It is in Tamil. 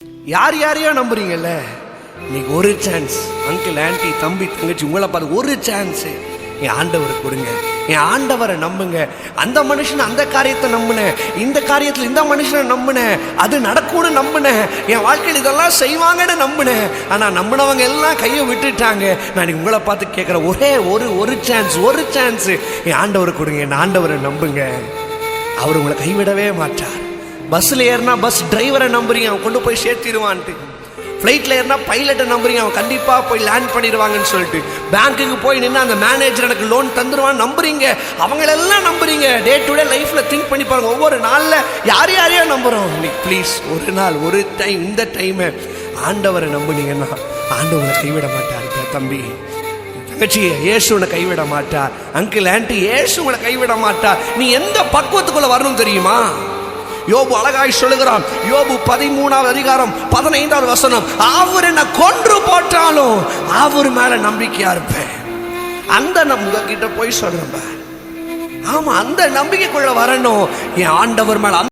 யார் யாரையோ நம்புறீங்கல்ல, இன்னைக்கு ஒரு சான்ஸ். அங்கிள், ஆன்டி, தம்பி, தங்கச்சி, உங்களை பார்த்து ஒரு சான்ஸ் என் ஆண்டவரை கொடுங்க. என் ஆண்டவரை நம்புங்க. அந்த மனுஷன் அந்த காரியத்தை நம்பினேன், இந்த காரியத்தில் இந்த மனுஷனை நம்பினேன், அது நடக்கும்னு நம்பினேன், என் வாழ்க்கையில் இதெல்லாம் செய்வாங்கன்னு நம்பினேன். ஆனால் நம்பினவங்க எல்லாம் கையை விட்டுட்டாங்க. நான் உங்களை பார்த்து கேட்குறேன், ஒரே ஒரு சான்ஸ் என் ஆண்டவரை கொடுங்க. என் ஆண்டவரை நம்புங்க. அவர் உங்களை கைவிடவே மாட்டார். பஸ்ஸில் ஏறினா பஸ் டிரைவரை நம்புறீங்க, அவன் கொண்டு போய் சேர்த்திடுவான்ட்டு. ஃப்ளைட்டில் ஏறினா பைலட்டை நம்புறீங்க, அவன் கண்டிப்பாக போய் லேண்ட் பண்ணிடுவாங்கன்னு சொல்லிட்டு. பேங்க்குக்கு போய் நின்று அந்த மேனேஜர் எனக்கு லோன் தந்துடுவான்னு நம்புறீங்க, அவங்களெல்லாம் நம்புறீங்க. டே டு டே லைஃப்பில் திங்க் பண்ணி பாருங்க, ஒவ்வொரு நாளில் யாரையோ நம்புகிறோம். இன்னைக்கு ப்ளீஸ் ஒரு நாள், ஒரு டைம், இந்த டைமை ஆண்டவரை நம்புனீங்கன்னா ஆண்டவரை கைவிட மாட்டார். தம்பி, தங்கச்சி, இயேசு உன்னை கைவிட மாட்டார். அங்கிள், ஆன்டி, இயேசு உங்களை கைவிட மாட்டார். நீ எந்த பக்குவத்துக்குள்ள வரணும் தெரியுமா? யோபு அழகாய் சொல்லுகிறான். யோபு 13வது அதிகாரம் 15வது வசனம், அவர் என்ன கொன்று போட்டாலும் அவர் மேல நம்பிக்கையா இருப்பேன். அந்த உங்ககிட்ட போய் சொல்றேன், ஆமா, அந்த நம்பிக்கைக்குள்ள வரணும். என் ஆண்டவர் மேல